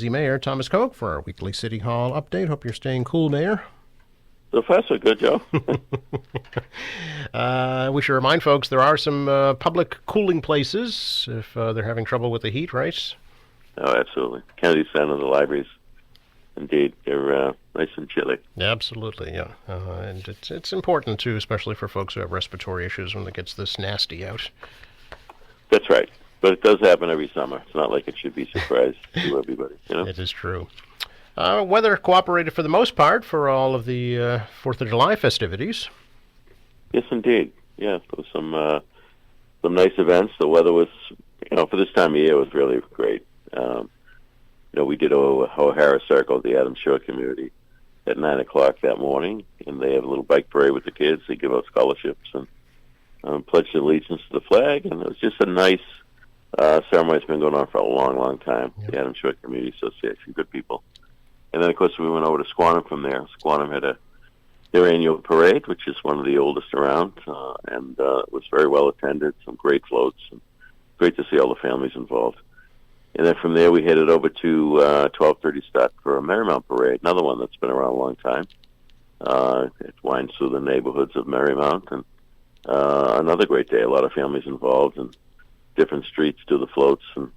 Quincy Mayor Thomas Koch for our weekly City Hall update. Hope you're staying cool, Mayor. So far, so good, Joe. We should remind folks there are some public cooling places if they're having trouble with the heat, right? Oh, absolutely. Kennedy Center, the libraries, indeed, they're nice and chilly. Absolutely, yeah. And it's important, too, especially for folks who have respiratory issues when it gets this nasty out. That's right. But it does happen every summer. It's not like it should be a surprise to everybody, you know? It is true. Weather cooperated for the most part for all of the 4th of July festivities. Yes, indeed. Yeah, there was some nice events. The weather was, for this time of year, was really great. We did O'Hara Circle at the Adams Shore community at 9 o'clock that morning, and they have a little bike parade with the kids. They give out scholarships and pledge allegiance to the flag, and it was just a nice ceremony. It's been going on for a long, long time. Yep. The Adams Shore Community Association, good people. And then, of course, we went over to Squantum from there. Squantum had their annual parade, which is one of the oldest around, and it was very well attended, some great floats, and great to see all the families involved. And then from there, we headed over to 12:30 start for a Marymount Parade, another one that's been around a long time. It winds through the neighborhoods of Marymount, and another great day. A lot of families involved, and different streets do the floats, and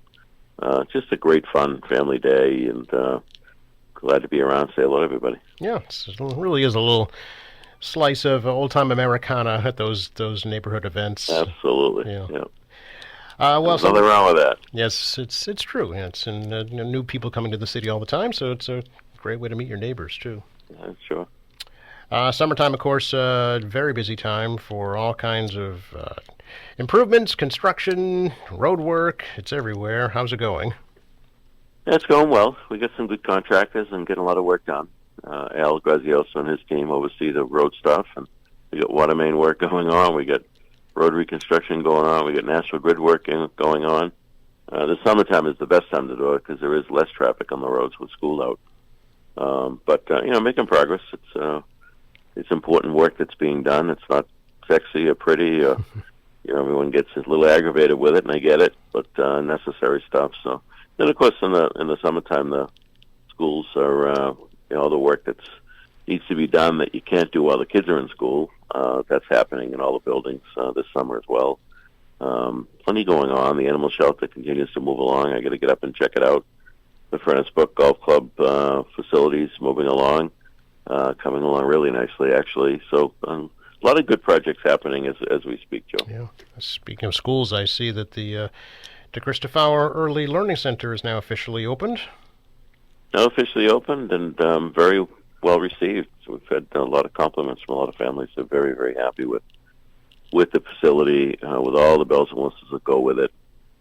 just a great, fun family day, and glad to be around. Say hello to everybody. Yeah, it really is a little slice of old-time Americana at those neighborhood events. Absolutely, yeah. Well, nothing wrong with that. Yes, it's true. Yeah, it's new people coming to the city all the time, so it's a great way to meet your neighbors too. Yeah, sure. Summertime, of course, very busy time for all kinds of improvements, construction, road work. It's everywhere. How's it going? Yeah, it's going well. We got some good contractors and getting a lot of work done. Al Grazioso and his team oversee the road stuff, and we got water main work going on. We got road reconstruction going on. We got National Grid work going on. The summertime is the best time to do it because there is less traffic on the roads with school out. But making progress. It's important work that's being done. It's not sexy or pretty. Everyone gets a little aggravated with it, and I get it. But necessary stuff. So then, of course, in the summertime, the schools are all the work that needs to be done that you can't do while the kids are in school. That's happening in all the buildings this summer as well. Plenty going on. The animal shelter continues to move along. I got to get up and check it out. The Furnace Brook Golf Club facilities moving along, coming along really nicely, actually. So a lot of good projects happening as we speak, Joe. Yeah. Speaking of schools, I see that the De Christopher Early Learning Center is now officially opened. Now officially opened and very well received. So we've had a lot of compliments from a lot of families. They're very, very happy with the facility, with all the bells and whistles that go with it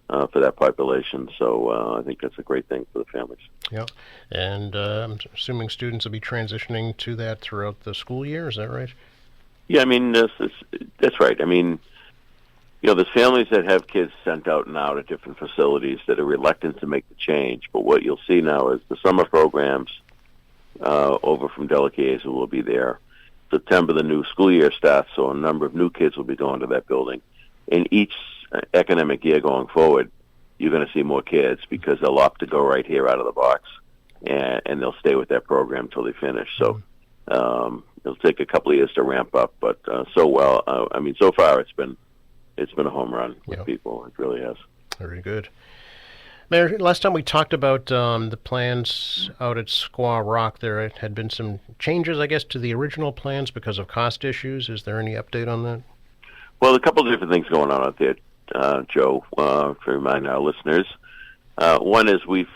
for that population. So I think that's a great thing for the families. Yeah, and I'm assuming students will be transitioning to that throughout the school year. Is that right? Yeah, I mean, that's right. I mean, there's families that have kids sent out and out at different facilities that are reluctant to make the change. But what you'll see now is the summer programs over from Delicaza will be there. September, the new school year starts, so a number of new kids will be going to that building. In each academic year going forward, you're going to see more kids because they'll opt to go right here out of the box, and they'll stay with that program until they finish. So it'll take a couple of years to ramp up, but so far it's been a home run with people. It really has. Very good. Mayor, last time we talked about the plans out at Squaw Rock, there had been some changes, I guess, to the original plans because of cost issues. Is there any update on that? Well, a couple of different things going on out there, Joe, to remind our listeners. One is we've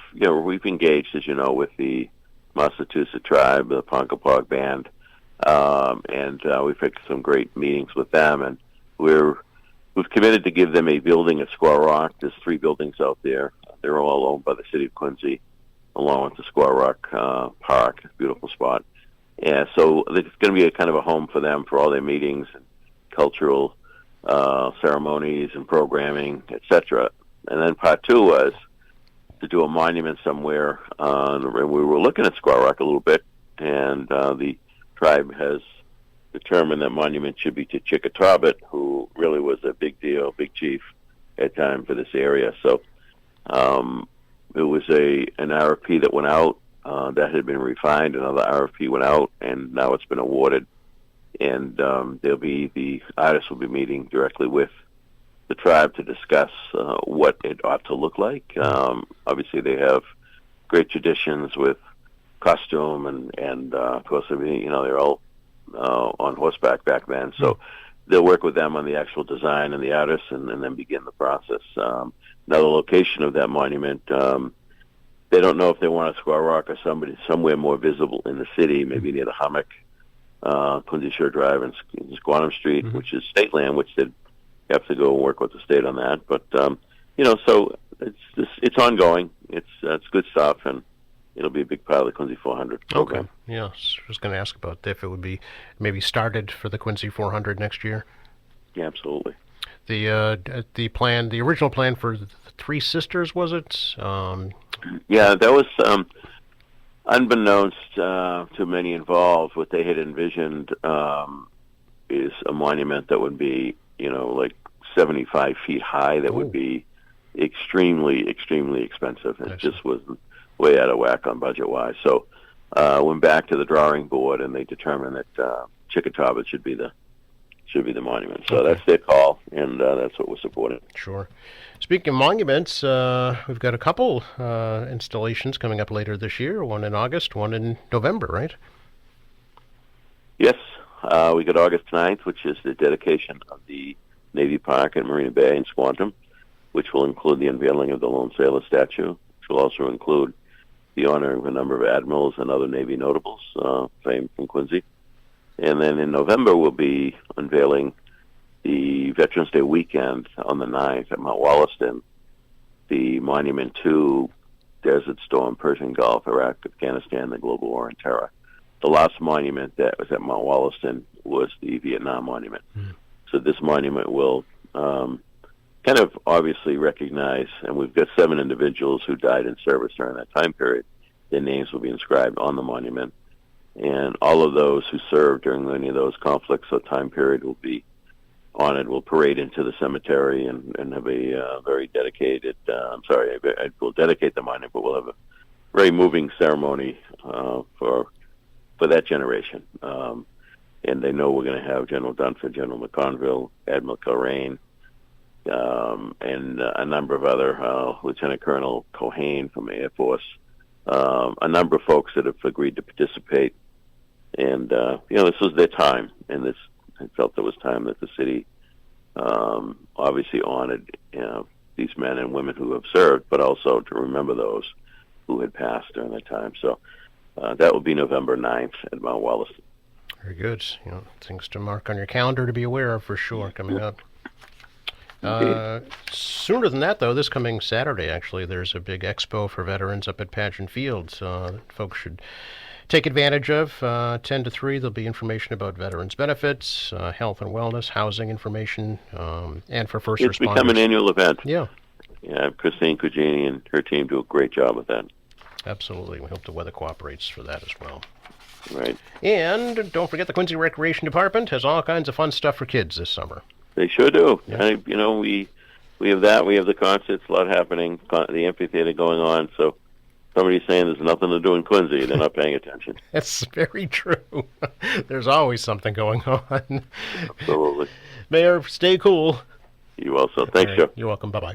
engaged, as you know, with the Massachusetts tribe, the Ponkapog Band, and we've had some great meetings with them, and we've committed to give them a building at Squaw Rock. There's 3 buildings out there. They're all owned by the city of Quincy, along with the Squaw Rock Park, beautiful spot. Yeah, so it's going to be a kind of a home for them for all their meetings, and cultural ceremonies and programming, etc. And then part 2 was to do a monument somewhere. And we were looking at Squaw Rock a little bit, and the tribe has determined that monument should be to Chickatawbut, who really was a big deal, big chief at time for this area. So it was an RFP that went out that had been refined. Another RFP went out, and now it's been awarded. And the artists will be meeting directly with the tribe to discuss what it ought to look like. Obviously, they have great traditions with costume and of course, they're all on horseback back then. So they'll work with them on the actual design and the artists, and then begin the process. Now, the location of that monument, they don't know if they want a Squaw Rock or somewhere more visible in the city, maybe near the Hummock, Quincy Shore Drive and Squantum Street, which is state land, which they'd have to go work with the state on that. But so it's ongoing. It's good stuff, and it'll be a big part of the Quincy 400 program. Okay. Yeah, I was going to ask about if it would be maybe started for the Quincy 400 next year. Yeah, absolutely. The original plan for the Three Sisters, was it? Yeah, that was unbeknownst to many involved. What they had envisioned is a monument that would be, like 75 feet high. That would be extremely, extremely expensive. It just was way out of whack on budget-wise. So went back to the drawing board, and they determined that Chickatawba should be the monument. So that's their call, and that's what we're supporting. Sure. Speaking of monuments, we've got a couple installations coming up later this year, one in August, one in November, right? Yes. We got August 9th, which is the dedication of the Navy Park at Marina Bay in Squantum, which will include the unveiling of the Lone Sailor statue, which will also include the honoring of a number of admirals and other Navy notables famed from Quincy. And then in November, we'll be unveiling the Veterans Day weekend on the 9th at Mount Wollaston, the monument to Desert Storm, Persian Gulf, Iraq, Afghanistan, the global war on terror. The last monument that was at Mount Wollaston was the Vietnam Monument. So this monument will kind of obviously recognize, and we've got 7 individuals who died in service during that time period. Their names will be inscribed on the monument. And all of those who served during any of those conflicts or time period will be honored. We'll parade into the cemetery and have a very dedicated, we'll dedicate the monument, but we'll have a very moving ceremony for that generation. And they know we're going to have General Dunford, General McConville, Admiral Kilrain, and a number of other, Lieutenant Colonel Cohane from the Air Force, a number of folks that have agreed to participate. And, this was their time, and I felt it was time that the city obviously honored these men and women who have served, but also to remember those who had passed during that time. So that will be November 9th at Mount Wollaston. Very good. Things to mark on your calendar to be aware of for sure coming up. Sooner than that, though, this coming Saturday, actually, there's a big expo for veterans up at Pageant Fields. Folks should take advantage of. 10 to 3, there'll be information about veterans benefits, health and wellness, housing information, and for first responders. It's become an annual event. Yeah. Yeah, Christine Cugini and her team do a great job with that. Absolutely. We hope the weather cooperates for that as well. Right. And don't forget the Quincy Recreation Department has all kinds of fun stuff for kids this summer. They sure do. Yeah. We have that. We have the concerts, a lot happening, the amphitheater going on. So somebody's saying there's nothing to do in Quincy, they're not paying attention. That's very true. There's always something going on. Absolutely. Mayor, stay cool. You also. Thanks, Joe. You're welcome. Bye-bye.